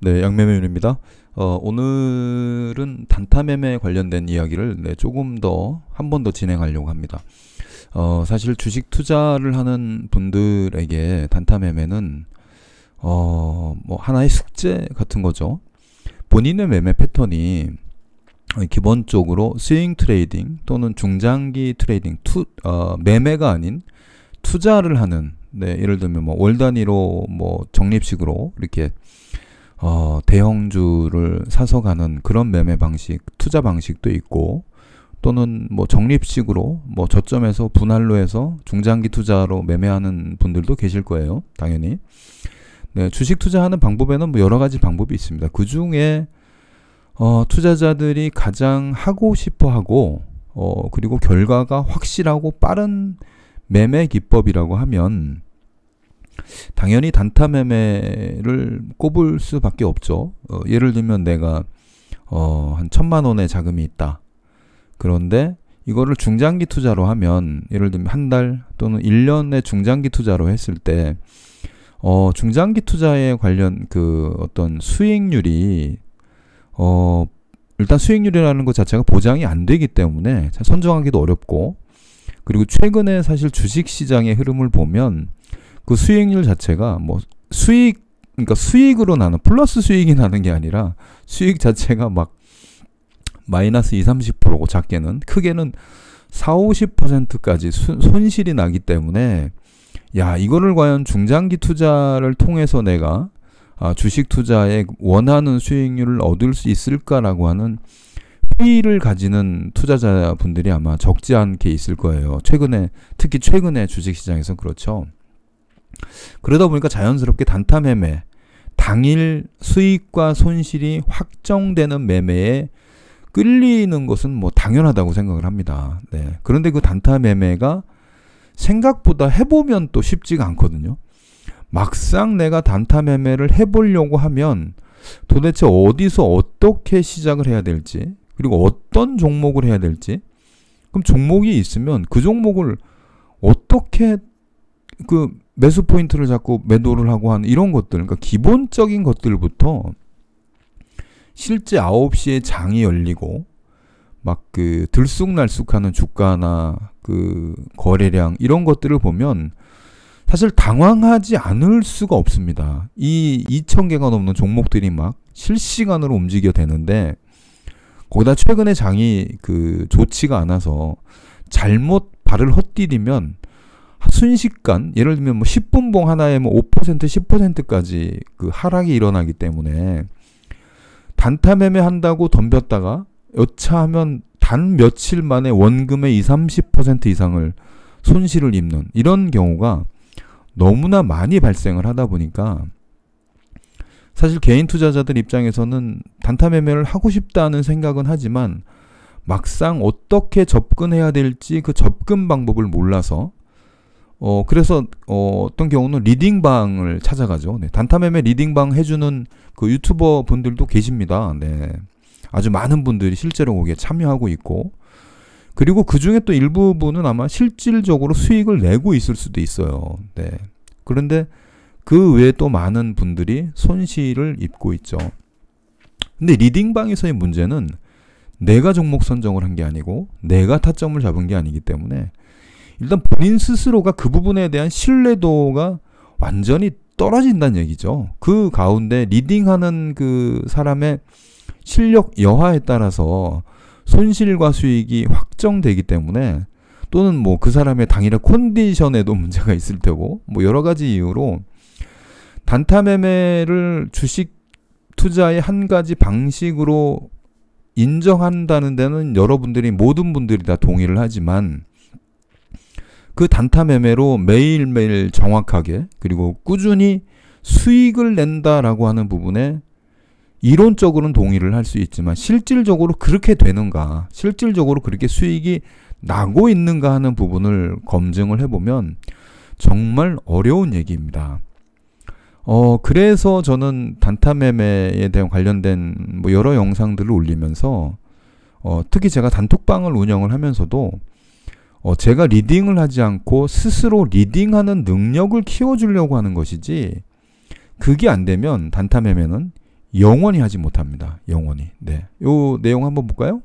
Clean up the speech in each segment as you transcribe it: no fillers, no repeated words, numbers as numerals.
네, 양매매윤입니다. 오늘은 단타매매 관련된 이야기를 조금 더 한 번 더 진행하려고 합니다. 사실 주식 투자를 하는 분들에게 단타매매는 뭐 하나의 숙제 같은 거죠. 본인의 매매 패턴이 기본적으로 스윙 트레이딩 또는 중장기 트레이딩 매매가 아닌 투자를 하는, 예를 들면 뭐 월 단위로 뭐 적립식으로 이렇게 대형주를 사서 가는 그런 매매 방식, 투자 방식도 있고, 또는 뭐 적립식으로 뭐 저점에서 분할로 해서 중장기 투자로 매매하는 분들도 계실 거예요, 당연히. 네, 주식 투자하는 방법에는 뭐 여러 가지 방법이 있습니다. 그 중에 투자자들이 가장 하고 싶어 하고 그리고 결과가 확실하고 빠른 매매 기법이라고 하면 당연히 단타 매매를 꼽을 수밖에 없죠. 예를 들면 내가 한 1,000만 원의 자금이 있다. 그런데 이거를 중장기 투자로 하면, 예를 들면 한 달 또는 1년의 중장기 투자로 했을 때 중장기 투자에 관련 그 어떤 수익률이 일단 수익률이라는 것 자체가 보장이 안 되기 때문에 선정하기도 어렵고, 그리고 최근에 사실 주식 시장의 흐름을 보면 그 수익률 자체가 뭐 그러니까 수익으로 나는, 플러스 수익이 나는 게 아니라 수익 자체가 막 마이너스 20-30%고 작게는, 크게는 40-50%까지 손실이 나기 때문에, 야, 이거를 과연 중장기 투자를 통해서 내가 주식 투자에 원하는 수익률을 얻을 수 있을까라고 하는 회의를 가지는 투자자분들이 아마 적지 않게 있을 거예요. 특히 최근에 주식시장에서 그렇죠. 그러다 보니까 자연스럽게 단타 매매, 당일 수익과 손실이 확정되는 매매에 끌리는 것은 뭐 당연하다고 생각을 합니다. 네. 그런데 그 단타 매매가 생각보다 해보면 또 쉽지가 않거든요. 막상 내가 단타 매매를 해보려고 하면 도대체 어디서 어떻게 시작을 해야 될지, 그리고 어떤 종목을 해야 될지, 그럼 종목이 있으면 그 종목을 어떻게 그 매수 포인트를 잡고 매도를 하고 하는 이런 것들, 그러니까 기본적인 것들부터 실제 9시에 장이 열리고 막 그 들쑥날쑥하는 주가나 그 거래량 이런 것들을 보면 사실 당황하지 않을 수가 없습니다. 이 2,000개가 넘는 종목들이 막 실시간으로 움직여 되는데, 거기다 최근에 장이 그 좋지가 않아서 잘못 발을 헛디디면 순식간, 예를 들면 뭐 10분봉 하나에 뭐 5%, 10%까지 그 하락이 일어나기 때문에 단타 매매 한다고 덤볐다가 여차하면 단 며칠 만에 원금의 20-30% 이상을 손실을 입는 이런 경우가 너무나 많이 발생을 하다 보니까, 사실 개인 투자자들 입장에서는 단타 매매를 하고 싶다는 생각은 하지만 막상 어떻게 접근해야 될지 그 접근 방법을 몰라서 그래서 어떤 경우는 리딩방을 찾아가죠. 네, 단타 매매 리딩방 해주는 그 유튜버 분들도 계십니다. 네, 아주 많은 분들이 실제로 거기에 참여하고 있고, 그리고 그 중에 또 일부분은 아마 실질적으로 수익을 내고 있을 수도 있어요. 네, 그런데 그 외에 또 많은 분들이 손실을 입고 있죠. 근데 리딩방에서의 문제는 내가 종목 선정을 한 게 아니고 내가 타점을 잡은 게 아니기 때문에 일단 본인 스스로가 그 부분에 대한 신뢰도가 완전히 떨어진다는 얘기죠. 그 가운데 리딩하는 그 사람의 실력 여하에 따라서 손실과 수익이 확정되기 때문에, 또는 뭐 그 사람의 당일의 컨디션에도 문제가 있을 테고, 뭐 여러 가지 이유로 단타 매매를 주식 투자의 한 가지 방식으로 인정한다는 데는 여러분들이, 모든 분들이 다 동의를 하지만, 그 단타 매매로 매일매일 정확하게 그리고 꾸준히 수익을 낸다라고 하는 부분에 이론적으로는 동의를 할 수 있지만 실질적으로 그렇게 되는가, 실질적으로 그렇게 수익이 나고 있는가 하는 부분을 검증을 해보면 정말 어려운 얘기입니다. 그래서 저는 단타 매매에 대한 관련된 뭐 여러 영상들을 올리면서 특히 제가 단톡방을 운영을 하면서도 제가 리딩을 하지 않고 스스로 리딩하는 능력을 키워주려고 하는 것이지, 그게 안 되면 단타 매매는 영원히 하지 못합니다. 영원히. 네. 요 내용 한번 볼까요?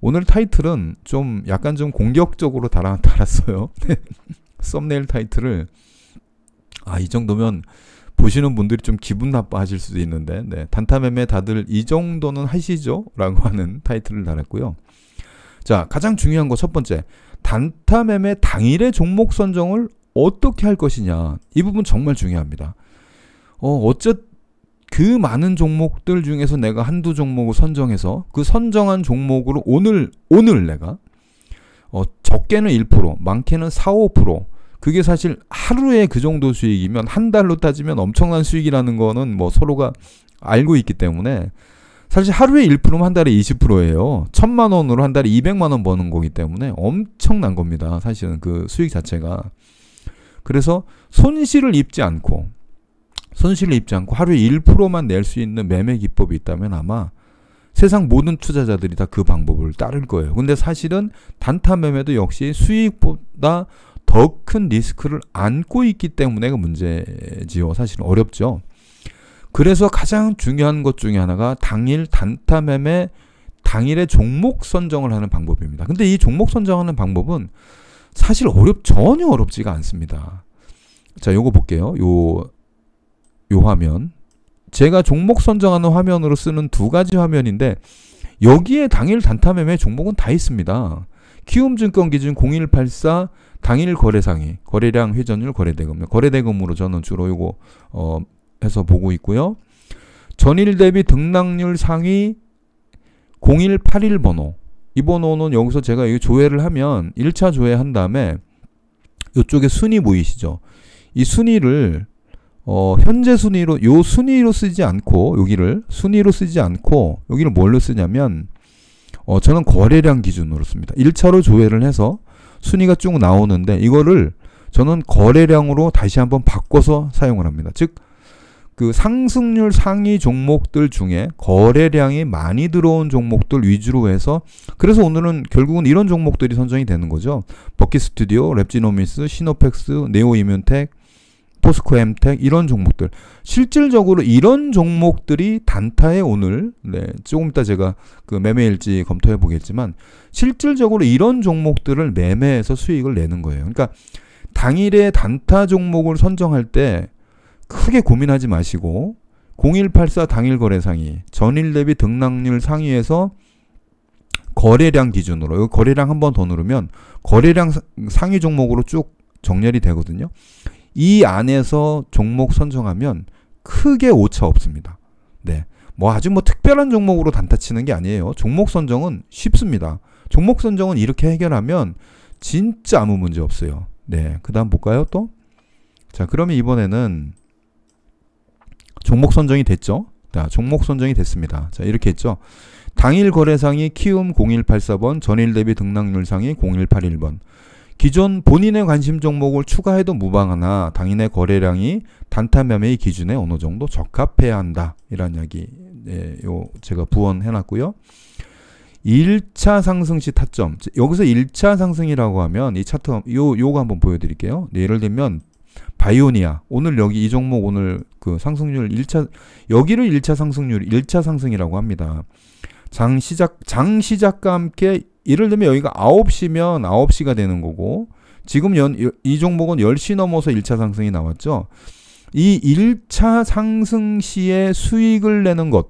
오늘 타이틀은 좀 약간 좀 공격적으로 달았어요. 썸네일 타이틀을 이 정도면 보시는 분들이 좀 기분 나빠하실 수도 있는데, 네. 단타 매매 다들 이 정도는 하시죠? 라고 하는 타이틀을 달았고요. 자, 가장 중요한 거 첫 번째, 단타 매매 당일의 종목 선정을 어떻게 할 것이냐. 이 부분 정말 중요합니다. 그 많은 종목들 중에서 내가 한두 종목을 선정해서 그 선정한 종목으로 오늘 내가 적게는 1%, 많게는 4, 5%, 그게 사실 하루에 그 정도 수익이면 한 달로 따지면 엄청난 수익이라는 거는 뭐 서로가 알고 있기 때문에, 사실 하루에 1%면 한 달에 20%예요. 1,000만 원으로 한 달에 200만 원 버는 거기 때문에 엄청난 겁니다. 사실은 그 수익 자체가. 그래서 손실을 입지 않고 하루에 1%만 낼 수 있는 매매 기법이 있다면 아마 세상 모든 투자자들이 다 그 방법을 따를 거예요. 근데 사실은 단타 매매도 역시 수익보다 더 큰 리스크를 안고 있기 때문에 그 문제지요. 사실은 어렵죠. 그래서 가장 중요한 것 중에 하나가 당일 단타 매매 당일의 종목 선정을 하는 방법입니다. 근데 이 종목 선정하는 방법은 사실 전혀 어렵지가 않습니다. 자, 요거 볼게요. 요 화면. 제가 종목 선정하는 화면으로 쓰는 두 가지 화면인데, 여기에 당일 단타 매매 종목은 다 있습니다. 키움증권 기준 0184 당일 거래상위, 거래량, 회전율, 거래대금. 거래대금으로 저는 주로 요거 해서 보고 있고요. 전일 대비 등락률 상위 0181 번호. 이 번호는 여기서 제가 이 조회를 하면 1차 조회한 다음에 이쪽에 순위 보이시죠? 이 순위를 현재 순위로, 요 순위로 쓰지 않고, 여기를 순위로 쓰지 않고, 여기를 뭘로 쓰냐면, 저는 거래량 기준으로 씁니다. 1차로 조회를 해서 순위가 쭉 나오는데, 이거를 저는 거래량으로 다시 한번 바꿔서 사용을 합니다. 즉, 그 상승률 상위 종목들 중에 거래량이 많이 들어온 종목들 위주로 해서, 그래서 오늘은 결국은 이런 종목들이 선정이 되는 거죠. 버킷스튜디오, 랩지노미스, 시노펙스, 네오이뮨텍, 포스코엠텍, 이런 종목들. 실질적으로 이런 종목들이 단타에 오늘, 조금 이따 제가 그 매매일지 검토해 보겠지만, 실질적으로 이런 종목들을 매매해서 수익을 내는 거예요. 그러니까 당일에 단타 종목을 선정할 때 크게 고민하지 마시고, 0184 당일 거래 상위, 전일 대비 등락률 상위에서 거래량 기준으로, 여기 거래량 한 번 더 누르면 거래량 상위 종목으로 쭉 정렬이 되거든요. 이 안에서 종목 선정하면 크게 오차 없습니다. 네. 뭐 아주 특별한 종목으로 단타 치는 게 아니에요. 종목 선정은 쉽습니다. 종목 선정은 이렇게 해결하면 진짜 아무 문제 없어요. 네. 그 다음 볼까요, 또? 자, 그러면 이번에는 종목 선정이 됐죠? 자, 종목 선정이 됐습니다. 자, 이렇게 했죠? 당일 거래상이 키움 0184번, 전일 대비 등락률 상위 0181번. 기존 본인의 관심 종목을 추가해도 무방하나 당인의 거래량이 단타 매매의 기준에 어느 정도 적합해야 한다. 이런 이야기, 제가 부원해놨고요. 1차 상승 시 타점. 여기서 1차 상승이라고 하면 이 차트, 요거 한번 보여드릴게요. 예를 들면 바이오니아. 오늘 여기 이 종목 오늘 그 상승률 1차, 여기를 1차 상승률, 1차 상승이라고 합니다. 장 시작과 함께, 예를 들면 여기가 9시면 9시가 되는 거고, 지금 이 종목은 10시 넘어서 1차 상승이 나왔죠. 이 1차 상승 시에 수익을 내는 것,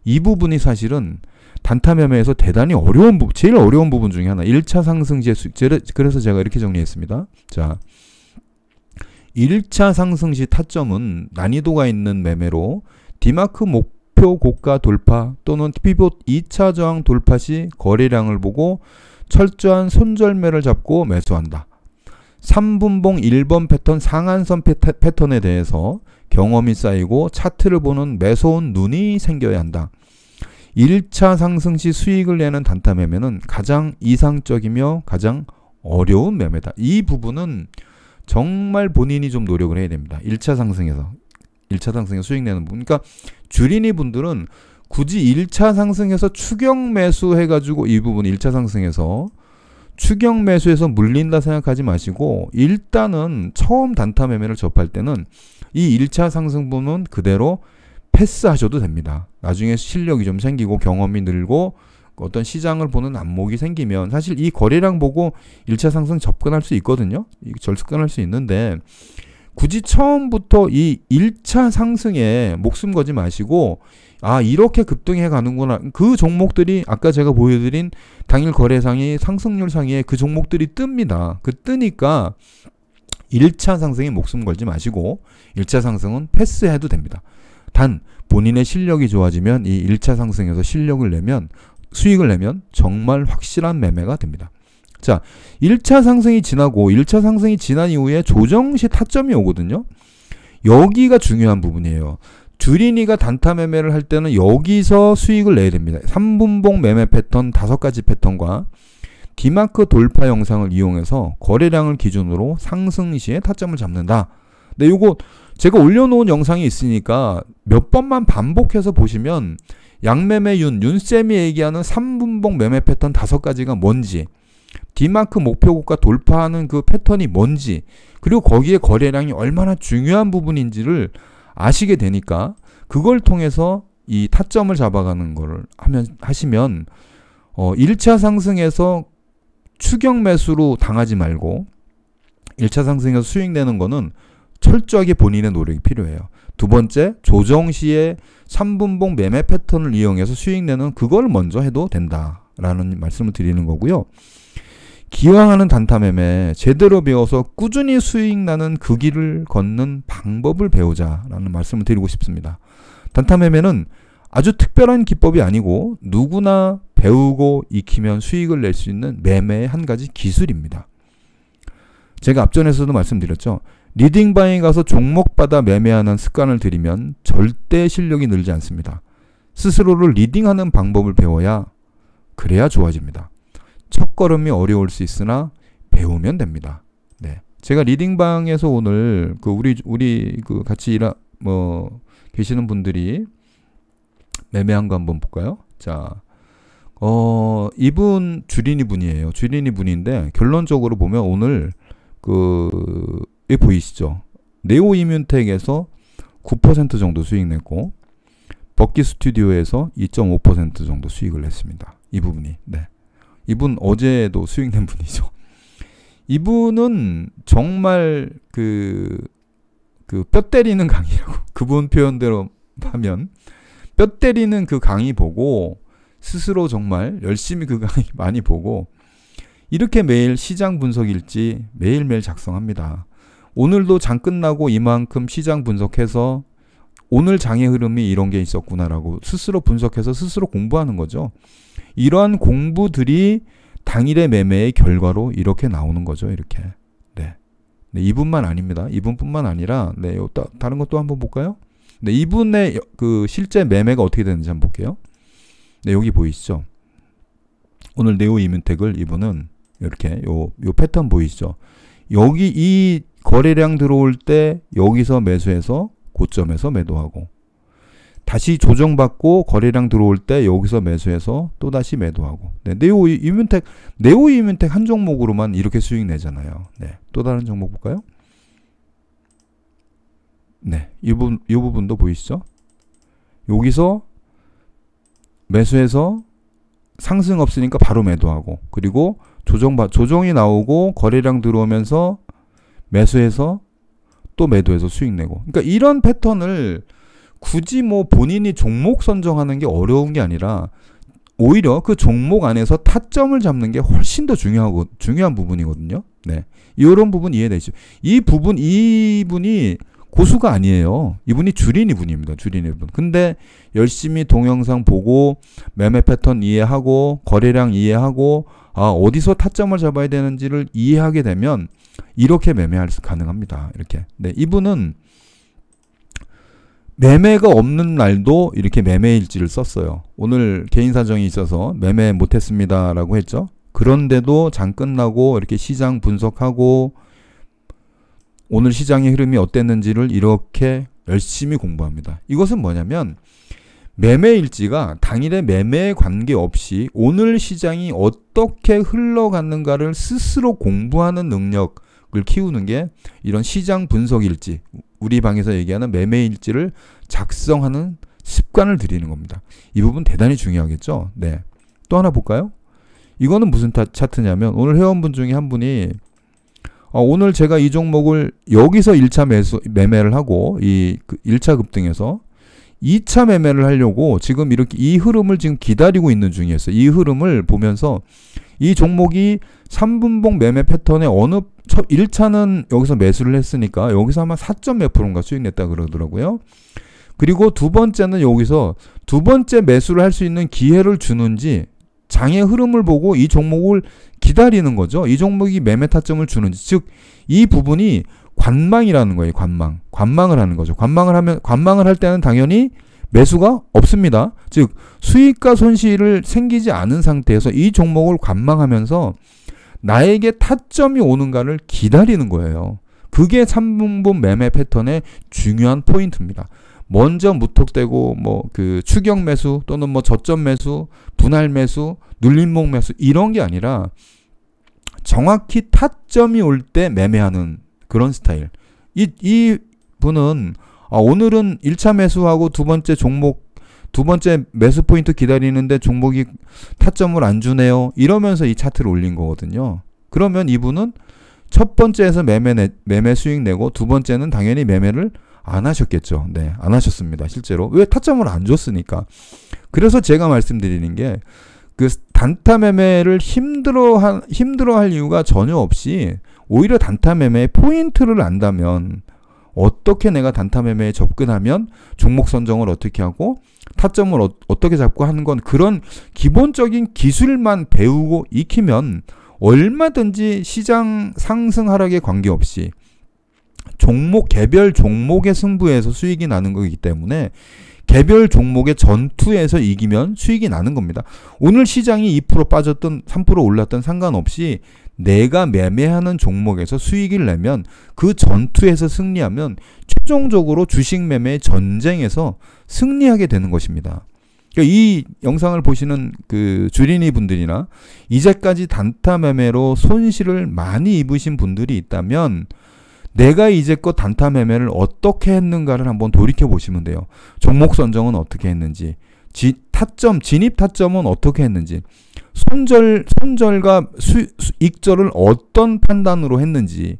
이 부분이 사실은 단타 매매에서 대단히 어려운 부분, 제일 어려운 부분 중에 하나. 1차 상승 시의 수익. 그래서 제가 이렇게 정리했습니다. 자, 1차 상승 시 타점은 난이도가 있는 매매로 디마크 목표 고가 돌파 또는 피봇 2차 저항 돌파 시 거래량을 보고 철저한 손절매를 잡고 매수한다. 3분봉 1번 패턴 상한선 패턴에 대해서 경험이 쌓이고 차트를 보는 매서운 눈이 생겨야 한다. 1차 상승 시 수익을 내는 단타 매매는 가장 이상적이며 가장 어려운 매매다. 이 부분은 정말 본인이 좀 노력을 해야 됩니다. 1차 상승에서 수익 내는 부분. 그러니까 주린이 분들은 굳이 1차 상승에서 추격 매수 해가지고 이 부분 1차 상승에서 추격 매수해서 물린다 생각하지 마시고, 일단은 처음 단타 매매를 접할 때는 이 1차 상승분은 그대로 패스하셔도 됩니다. 나중에 실력이 좀 생기고 경험이 늘고 어떤 시장을 보는 안목이 생기면 사실 이 거래량 보고 1차 상승 접근할 수 있거든요. 접근할 수 있는데 굳이 처음부터 이 1차 상승에 목숨 걸지 마시고 아 이렇게 급등해 가는구나. 그 종목들이 아까 제가 보여드린 당일 거래상의 상승률 상위에 그 종목들이 뜹니다. 그 뜨니까 1차 상승에 목숨 걸지 마시고 1차 상승은 패스해도 됩니다. 단 본인의 실력이 좋아지면 이 1차 상승에서 실력을 내면 수익을 내면 정말 확실한 매매가 됩니다. 자, 1차 상승이 지나고 1차 상승이 지난 이후에 조정 시 타점이 오거든요. 여기가 중요한 부분이에요. 주린이가 단타 매매를 할 때는 여기서 수익을 내야 됩니다. 3분봉 매매 패턴 5가지 패턴과 디마크 돌파 영상을 이용해서 거래량을 기준으로 상승 시에 타점을 잡는다. 근데 요거 제가 올려놓은 영상이 있으니까 몇 번만 반복해서 보시면 양매매 윤쌤이 얘기하는 3분봉 매매 패턴 5가지가 뭔지, 디마크 목표고가 돌파하는 그 패턴이 뭔지, 그리고 거기에 거래량이 얼마나 중요한 부분인지를 아시게 되니까 그걸 통해서 이 타점을 잡아가는 거를 하시면 1차 상승에서 추격 매수로 당하지 말고 1차 상승에서 수익 내는 거는 철저하게 본인의 노력이 필요해요. 두 번째, 조정 시에 3분봉 매매 패턴을 이용해서 수익 내는 그걸 먼저 해도 된다라는 말씀을 드리는 거고요. 기왕하는 단타 매매 제대로 배워서 꾸준히 수익 나는 그 길을 걷는 방법을 배우자라는 말씀을 드리고 싶습니다. 단타 매매는 아주 특별한 기법이 아니고 누구나 배우고 익히면 수익을 낼 수 있는 매매의 한 가지 기술입니다. 제가 앞전에서도 말씀드렸죠. 리딩바에 가서 종목받아 매매하는 습관을 들이면 절대 실력이 늘지 않습니다. 스스로를 리딩하는 방법을 배워야 그래야 좋아집니다. 첫걸음이 어려울 수 있으나 배우면 됩니다. 네. 제가 리딩방에서 오늘 그 우리 그 같이 계시는 분들이 매매한 거 한번 볼까요? 자, 이분 주린이 분이에요. 주린이 분인데 결론적으로 보면 오늘 이 보이시죠? 네오이뮨텍에서 9% 정도 수익 냈고 버키 스튜디오에서 2.5% 정도 수익을 냈습니다. 이 부분이. 네. 이분 어제도 수익 낸 분이죠. 이분은 정말 뼈 때리는 강의라고 그분 표현대로 하면 뼈 때리는 그 강의 보고 스스로 정말 열심히 그 강의 많이 보고 이렇게 매일 시장 분석 일지 매일매일 작성합니다. 오늘도 장 끝나고 이만큼 시장 분석해서 오늘 장의 흐름이 이런 게 있었구나라고 스스로 분석해서 스스로 공부하는 거죠. 이러한 공부들이 당일의 매매의 결과로 이렇게 나오는 거죠. 이렇게. 네. 네, 이분만 아닙니다. 이분뿐만 아니라 네, 다른 것도 한번 볼까요? 네, 이분의 그 실제 매매가 어떻게 되는지 한번 볼게요. 네, 여기 보이시죠? 오늘 네오이뮨텍을 이분은 이렇게 요 패턴 보이시죠? 여기 이 거래량 들어올 때 여기서 매수해서 고점에서 매도하고 다시 조정받고 거래량 들어올 때 여기서 매수해서 또다시 매도하고 네, 네오이뮨텍 한 종목으로만 이렇게 수익 내잖아요. 네, 또 다른 종목 볼까요? 네, 이 부분도 보이시죠? 여기서 매수해서 상승 없으니까 바로 매도하고 그리고 조정이 나오고 거래량 들어오면서 매수해서 또 매도해서 수익 내고 그러니까 이런 패턴을 굳이 본인이 종목 선정하는 게 어려운 게 아니라 오히려 그 종목 안에서 타점을 잡는 게 훨씬 더 중요한 부분이거든요. 네, 이런 부분 이해되시죠? 이분이 고수가 아니에요. 이분이 주린이 분입니다. 주린이 분. 근데 열심히 동영상 보고 매매 패턴 이해하고 거래량 이해하고 어디서 타점을 잡아야 되는지를 이해하게 되면 이렇게 매매할 수 가능합니다. 이렇게. 네, 이분은 매매가 없는 날도 이렇게 매매 일지를 썼어요. 오늘 개인 사정이 있어서 매매 못했습니다라고 했죠. 그런데도 장 끝나고 이렇게 시장 분석하고 오늘 시장의 흐름이 어땠는지를 이렇게 열심히 공부합니다. 이것은 뭐냐면 매매 일지가 당일의 매매에 관계없이 오늘 시장이 어떻게 흘러갔는가를 스스로 공부하는 능력, 키우는 게 이런 시장 분석 일지, 우리 방에서 얘기하는 매매 일지를 작성하는 습관을 들이는 겁니다. 이 부분 대단히 중요하겠죠. 네. 또 하나 볼까요? 이거는 무슨 차트냐면 오늘 회원분 중에 한 분이 오늘 제가 이 종목을 여기서 1차 매매를 하고 이 1차 급등에서 2차 매매를 하려고 지금 이렇게 이 흐름을 지금 기다리고 있는 중이었어요. 이 흐름을 보면서 이 종목이 3분봉 매매 패턴에 1차는 여기서 매수를 했으니까 여기서 아마 4점 몇 프로인가 수익 냈다 그러더라고요. 그리고 두 번째는 여기서 두 번째 매수를 할 수 있는 기회를 주는지 장의 흐름을 보고 이 종목을 기다리는 거죠. 이 종목이 매매 타점을 주는지. 즉, 이 부분이 관망이라는 거예요. 관망을 하는 거죠. 관망을 할 때는 당연히 매수가 없습니다. 즉, 수익과 손실을 생기지 않은 상태에서 이 종목을 관망하면서 나에게 타점이 오는가를 기다리는 거예요. 그게 3분봉 매매 패턴의 중요한 포인트입니다. 먼저 무턱대고 추격 매수 또는 저점 매수, 분할 매수, 눌림목 매수 이런 게 아니라 정확히 타점이 올 때 매매하는 그런 스타일. 이 분은 오늘은 1차 매수하고 두 번째 매수 포인트 기다리는데 종목이 타점을 안 주네요. 이러면서 이 차트를 올린 거거든요. 그러면 이분은 첫 번째에서 매매 수익 내고 두 번째는 당연히 매매를 안 하셨겠죠. 네, 안 하셨습니다. 실제로. 왜? 타점을 안 줬으니까. 그래서 제가 말씀드리는 게 그 단타 매매를 힘들어할 이유가 전혀 없이 오히려 단타 매매의 포인트를 안다면 어떻게 내가 단타 매매에 접근하면 종목 선정을 어떻게 하고 타점을 어떻게 잡고 하는 건 그런 기본적인 기술만 배우고 익히면 얼마든지 시장 상승 하락에 관계없이 개별 종목의 승부에서 수익이 나는 거기 때문에 개별 종목의 전투에서 이기면 수익이 나는 겁니다. 오늘 시장이 2% 빠졌든 3% 올랐든 상관없이 내가 매매하는 종목에서 수익을 내면 그 전투에서 승리하면 최종적으로 주식 매매의 전쟁에서 승리하게 되는 것입니다. 이 영상을 보시는 그 주린이 분들이나 이제까지 단타 매매로 손실을 많이 입으신 분들이 있다면 내가 이제껏 단타 매매를 어떻게 했는가를 한번 돌이켜 보시면 돼요. 종목 선정은 어떻게 했는지, 진입 타점은 어떻게 했는지, 손절과 익절을 어떤 판단으로 했는지,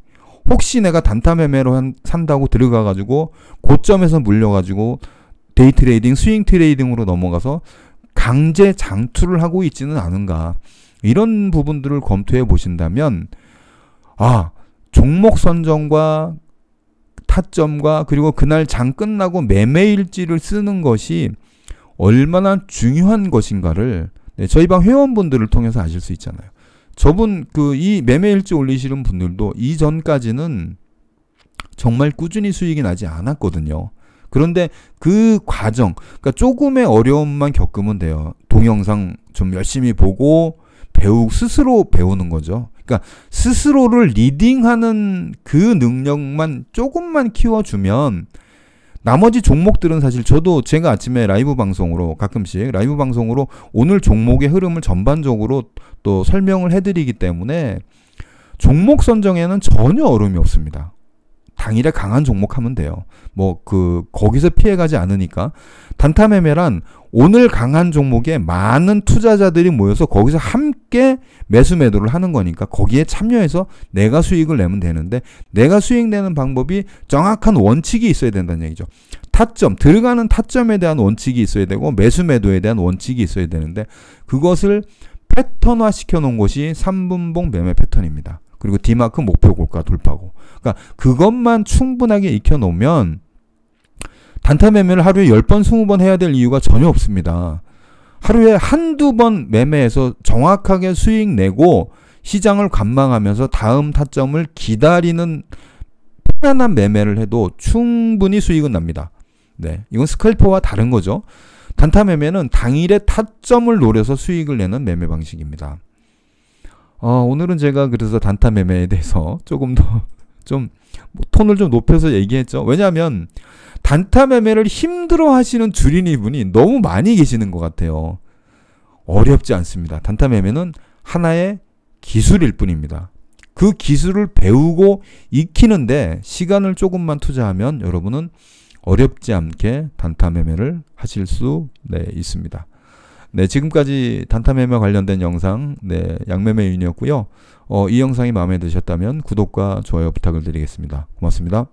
혹시 내가 단타 매매로 산다고 들어가가지고 고점에서 물려가지고 데이 트레이딩, 스윙 트레이딩으로 넘어가서 강제 장투를 하고 있지는 않은가. 이런 부분들을 검토해 보신다면 종목 선정과 타점과 그리고 그날 장 끝나고 매매일지를 쓰는 것이 얼마나 중요한 것인가를 저희 방 회원분들을 통해서 아실 수 있잖아요. 저분 이 매매일지 올리시는 분들도 이전까지는 정말 꾸준히 수익이 나지 않았거든요. 그런데 그 과정, 그러니까 조금의 어려움만 겪으면 돼요. 동영상 좀 열심히 보고 스스로 배우는 거죠. 그러니까 스스로를 리딩하는 그 능력만 조금만 키워주면 나머지 종목들은 사실 제가 아침에 가끔씩 라이브 방송으로 오늘 종목의 흐름을 전반적으로 또 설명을 해드리기 때문에 종목 선정에는 전혀 어려움이 없습니다. 당일에 강한 종목 하면 돼요. 거기서 피해가지 않으니까. 단타 매매란 오늘 강한 종목에 많은 투자자들이 모여서 거기서 함께 매수 매도를 하는 거니까 거기에 참여해서 내가 수익을 내면 되는데 내가 수익 내는 방법이 정확한 원칙이 있어야 된다는 얘기죠. 들어가는 타점에 대한 원칙이 있어야 되고 매수 매도에 대한 원칙이 있어야 되는데 그것을 패턴화 시켜 놓은 것이 3분봉 매매 패턴입니다. 그리고 D마크 목표 고가 돌파고. 그러니까 그것만 충분하게 익혀 놓으면 단타 매매를 하루에 10번, 20번 해야 될 이유가 전혀 없습니다. 하루에 한두 번 매매해서 정확하게 수익 내고 시장을 관망하면서 다음 타점을 기다리는 편안한 매매를 해도 충분히 수익은 납니다. 네, 이건 스캘퍼와 다른 거죠. 단타 매매는 당일의 타점을 노려서 수익을 내는 매매 방식입니다. 오늘은 제가 그래서 단타 매매에 대해서 조금 더 톤을 좀 높여서 얘기했죠. 왜냐하면 단타 매매를 힘들어 하시는 주린이 분이 너무 많이 계시는 것 같아요. 어렵지 않습니다. 단타 매매는 하나의 기술일 뿐입니다. 그 기술을 배우고 익히는데 시간을 조금만 투자하면 여러분은 어렵지 않게 단타 매매를 하실 수 있습니다. 네, 지금까지 단타 매매 관련된 영상, 양매매 윤이었고요. 이 영상이 마음에 드셨다면 구독과 좋아요 부탁을 드리겠습니다. 고맙습니다.